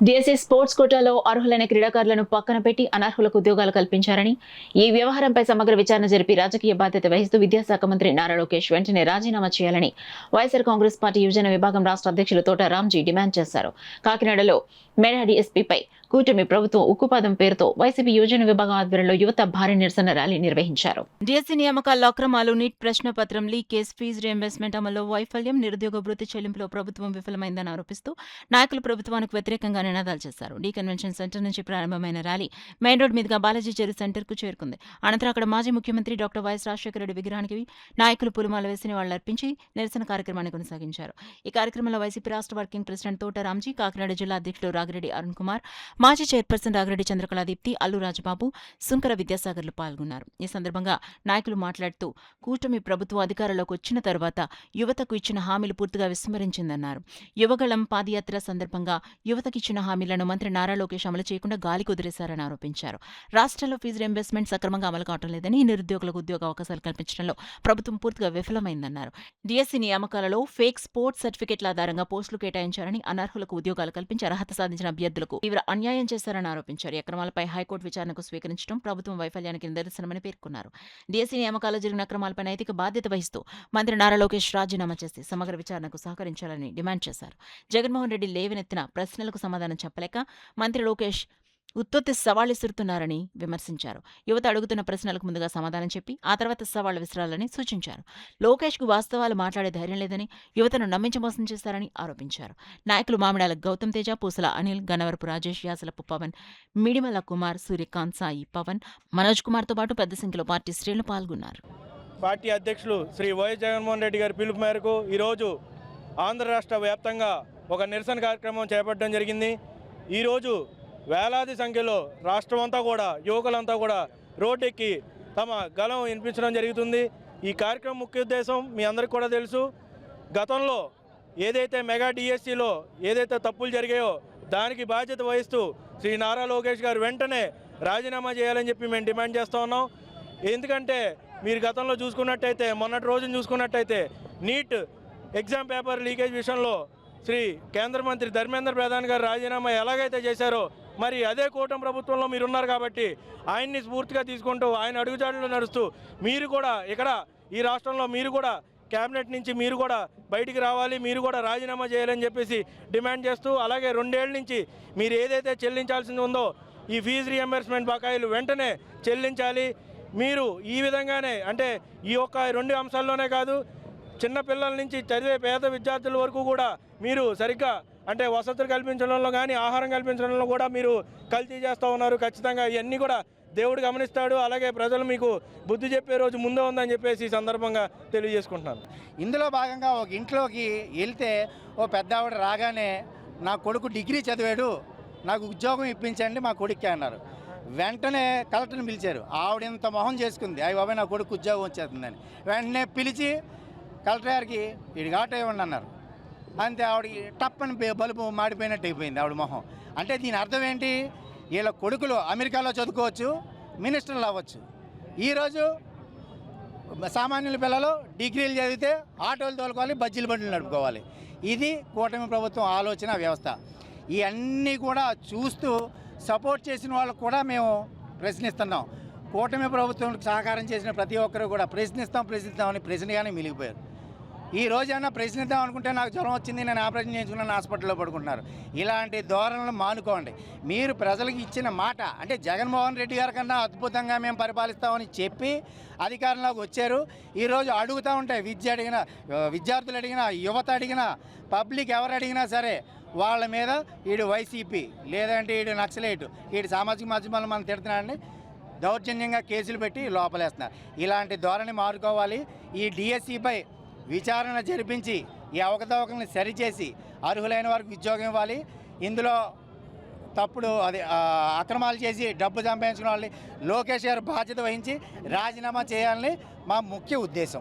DSC sports కోటాలో అర్హులైన క్రీడాకారులను పక్కన పెట్టి అనర్హులకు ఉద్యోగాలు కల్పించారని, ఈ వ్యవహారంపై సమగ్ర విచారణ జరిపి రాజకీయ బాధ్యత వహిస్తూ విద్యాశాఖ మంత్రి నారా లోకేష్ వెంటనే రాజీనామా చేయాలని వైఎస్ఆర్ కాంగ్రెస్ పార్టీ యువజన విభాగం రాష్ట్ర అధ్యక్షులు తోట రాంజీ డిమాండ్ చేశారు. కాకినాడలో మెగా డిఎస్పీపై కూటమి ప్రభుత్వం ఉక్కుపాదం పేరుతో వైసీపీ యువజన విభాగం ఆధ్వర్యంలో యువత భారీ నిరసన ర్యాలీ నిర్వహించారు. డిఎస్సి నియామకాల్లో అక్రమాలు, నీట్ ప్రశ్నపత్రం లీకేజ్, ఫీజు రీయింబర్స్మెంట్ అమల్లో వైఫల్యం, నిరుద్యోగ భృతి చెల్లింపులో ప్రభుత్వం విఫలమైందని ఆరోపిస్తూ నాయకులు ప్రభుత్వానికి వ్యతిరేకంగా నినాదాలు చేశారు. డి కన్వెన్షన్ సెంటర్ నుంచి ప్రారంభమైన ర్యాలీ మెయిన్ రోడ్ మీదుగా బాలాజీ చెరువు సెంటర్ కు చేరుకుంది. అనంతరం అక్కడ మాజీ ముఖ్యమంత్రి డాక్టర్ వైఎస్ రాజశేఖర రెడ్డి విగ్రహానికి నాయకులు పూలమాల వేసి నివాళులర్పించి నిరసన కార్యక్రమాన్ని కొనసాగించారు. ఈ కార్యక్రమంలో వైసీపీ రాష్ట్ర వర్కింగ్ ప్రెసిడెంట్ తోట రాంజీ, కాకినాడ జిల్లా అధ్యక్షుడు రాగిరెడ్డి అరుణ్ కుమార్, మాజీ చైర్పర్సన్ రాగిరెడ్డి చంద్రకళాదీప్తి, అల్లు రాజబాబు, సుంకర విద్యాసాగర్లు పాల్గొన్నారు. ఈ సందర్భంగా నాయకులు మాట్లాడుతూ కూటమి ప్రభుత్వం అధికారంలోకి వచ్చిన తర్వాత యువతకు ఇచ్చిన హామీలు పూర్తిగా విస్మరించిందన్నారు. యువగళం పాదయాత్ర సందర్భంగా యువతకిచ్చిన హామీలను మంత్రి నారా లోకేష్ అమలు చేయకుండా గాలికి వదిలేశారని ఆరోపించారు. రాష్ట్రంలో ఫీజు రీయింబర్స్మెంట్ సక్రమంగా అమలు కావడం లేదని, నిరుద్యోగులకు ఉద్యోగ అవకాశాలు కల్పించడంలో ప్రభుత్వం పూర్తిగా విఫలమైందన్నారు. డిఎస్సి నియామకాలలో ఫేక్ స్పోర్ట్స్ సర్టిఫికెట్ల ఆధారంగా పోస్టులు కేటాయించారని, అనర్హులకు ఉద్యోగాలు కల్పించి అర్హత సాధించిన అభ్యర్థులకు తీవ్ర అన్యాయం చేశారని ఆరోపించారు. ఈ అక్రమాలపై హైకోర్టు విచారణకు స్వీకరించడం ప్రభుత్వం వైఫల్యానికి నిదర్శనమని పేర్కొన్నారు. డిఎస్సి నియామకాల్లో జరిగిన అక్రమాలపై నైతిక బాధ్యత వహిస్తూ మంత్రి నారా లోకేష్ రాజీనామా చేసి సమగ్ర విచారణకు సహకరించాలని డిమాండ్ చేశారు. జగన్మోహన్ రెడ్డి లేవనెత్తిన ప్రశ్నలకు సమాధానం చెప్పలేక మంత్రి లోకేష్ ఉత్తొత్తి సవాళ్లు విసురుతున్నారని విమర్శించారు. యువత అడుగుతున్న ప్రశ్నలకు ముందుగా సమాధానం చెప్పి ఆ తర్వాత సవాళ్లు విసరాలని సూచించారు. లోకేష్కు వాస్తవాలు మాట్లాడే ధైర్యం లేదని, యువతను నమ్మించి మోసం చేశారని ఆరోపించారు. నాయకులు మామిడాల గౌతమ్ తేజ, పూసల అనిల్, గన్నవరపు రాజేష్, యాసలపు పవన్, మిడిమల కుమార్, సూర్యకాంత్, సాయి పవన్, మనోజ్ కుమార్తో పాటు పెద్ద సంఖ్యలో పార్టీ శ్రేణులు పాల్గొన్నారు. పార్టీ అధ్యక్షులు శ్రీ వైఎస్ జగన్మోహన్ రెడ్డి గారి పిలుపు మేరకు ఈరోజు ఆంధ్ర రాష్ట్ర వ్యాప్తంగా ఒక నిరసన కార్యక్రమం చేపట్టడం జరిగింది. ఈరోజు వేలాది సంఖ్యలో రాష్ట్రం అంతా కూడా యువకులంతా కూడా రోడ్డెక్కి తమ గలం వినిపించడం జరుగుతుంది. ఈ కార్యక్రమం ముఖ్య ఉద్దేశం మీ అందరికీ కూడా తెలుసు. గతంలో ఏదైతే మెగా డిఎస్సిలో ఏదైతే తప్పులు జరిగాయో దానికి బాధ్యత వహిస్తూ శ్రీ నారా లోకేష్ గారు వెంటనే రాజీనామా చేయాలని చెప్పి మేము డిమాండ్ చేస్తూ ఉన్నాం. ఎందుకంటే మీరు గతంలో చూసుకున్నట్టయితే, మొన్నటి రోజున చూసుకున్నట్టయితే నీట్ ఎగ్జామ్ పేపర్ లీకేజ్ విషయంలో శ్రీ కేంద్ర మంత్రి ధర్మేంద్ర ప్రధాన్ గారు రాజీనామా ఎలాగైతే చేశారో, మరి అదే కూటమి ప్రభుత్వంలో మీరున్నారు కాబట్టి ఆయన్ని స్ఫూర్తిగా తీసుకుంటూ ఆయన అడుగుజాడలో నడుస్తూ మీరు కూడా ఇక్కడ ఈ రాష్ట్రంలో మీరు కూడా క్యాబినెట్ నుంచి మీరు కూడా బయటికి రావాలి, మీరు కూడా రాజీనామా చేయాలని చెప్పేసి డిమాండ్ చేస్తూ, అలాగే 2 ఏళ్ల నుంచి మీరు ఏదైతే చెల్లించాల్సింది ఉందో ఈ ఫీజు రీయింబర్స్మెంట్ బకాయిలు వెంటనే చెల్లించాలి. మీరు ఈ విధంగానే అంటే ఈ ఒక్క 2 అంశాల్లోనే కాదు, చిన్నపిల్లల నుంచి చదివే పేద విద్యార్థుల వరకు కూడా మీరు సరిగ్గా అంటే వసతులు కల్పించడంలో కానీ ఆహారం కల్పించడంలో కూడా మీరు కల్తీ చేస్తూ ఉన్నారు. ఖచ్చితంగా ఇవన్నీ కూడా దేవుడు గమనిస్తాడు. అలాగే ప్రజలు మీకు బుద్ధి చెప్పే రోజు ముందే ఉందని చెప్పేసి ఈ సందర్భంగా తెలియజేసుకుంటున్నాను. ఇందులో భాగంగా ఒక ఇంట్లోకి వెళ్తే ఓ పెద్ద ఆవిడ రాగానే నా కొడుకు డిగ్రీ చదివాడు, నాకు ఉద్యోగం ఇప్పించండి మా కొడుక్కి అన్నారు. వెంటనే కలెక్టర్ని పిలిచారు. ఆవిడ ఇంత మొహం చేసుకుంది, అయ్యి బాబాయ్ నా కొడుకు ఉద్యోగం వచ్చేస్తుందని. వెంటనే పిలిచి కలెక్టర్ గారికి ఇది ఆటో ఇవ్వండి అన్నారు. అంతే, ఆవిడకి టప్పని బలుపు మాడిపోయినట్టు అయిపోయింది ఆవిడ మొహం. అంటే దీని అర్థం ఏంటి? వీళ్ళ కొడుకులు అమెరికాలో చదువుకోవచ్చు, మినిస్టర్లు అవ్వచ్చు. ఈరోజు సామాన్యుల పిల్లలు డిగ్రీలు చదివితే ఆటోలు తోలుకోవాలి, బజ్జీల బండ్లు నడుపుకోవాలి. ఇది కూటమి ప్రభుత్వం ఆలోచన వ్యవస్థ. ఇవన్నీ కూడా చూస్తూ సపోర్ట్ చేసిన వాళ్ళకు కూడా మేము ప్రశ్నిస్తున్నాం. కూటమి ప్రభుత్వానికి సహకారం చేసిన ప్రతి ఒక్కరు కూడా ప్రశ్నిస్తామని ప్రశ్నగానే మిలిగిపోయారు. ఈ రోజైనా ప్రశ్నిద్దాం అనుకుంటే నాకు జ్వరం వచ్చింది, నేను ఆపరేషన్ చేయించుకున్నాను, హాస్పిటల్లో పడుకుంటున్నారు. ఇలాంటి ధోరణులు మానుకోండి. మీరు ప్రజలకు ఇచ్చిన మాట అంటే జగన్మోహన్ రెడ్డి గారి కన్నా అద్భుతంగా మేము పరిపాలిస్తామని చెప్పి అధికారంలోకి వచ్చారు. ఈరోజు అడుగుతూ ఉంటే విద్యార్థులు అడిగినా, యువత అడిగినా, పబ్లిక్ ఎవరు అడిగినా సరే వాళ్ళ మీద ఈడు వైసీపీ లేదంటే ఈడు నక్సలైట్, ఈడు సామాజిక మాధ్యమాల్లో మనం తిడుతున్నాడని దౌర్జన్యంగా కేసులు పెట్టి లోపలేస్తున్నారు. ఇలాంటి ధోరణి మారుకోవాలి. ఈ డిఎస్సిపై విచారణ జరిపించి ఈ అవకతవకల్ని సరిచేసి అర్హులైన వారికి ఉద్యోగం ఇవ్వాలి. ఇందులో అక్రమాలు చేసి డబ్బు సంపాదించుకున్న వాళ్ళని లోకేష్ గారు బాధ్యత వహించి రాజీనామా చేయాలని మా ముఖ్య ఉద్దేశం.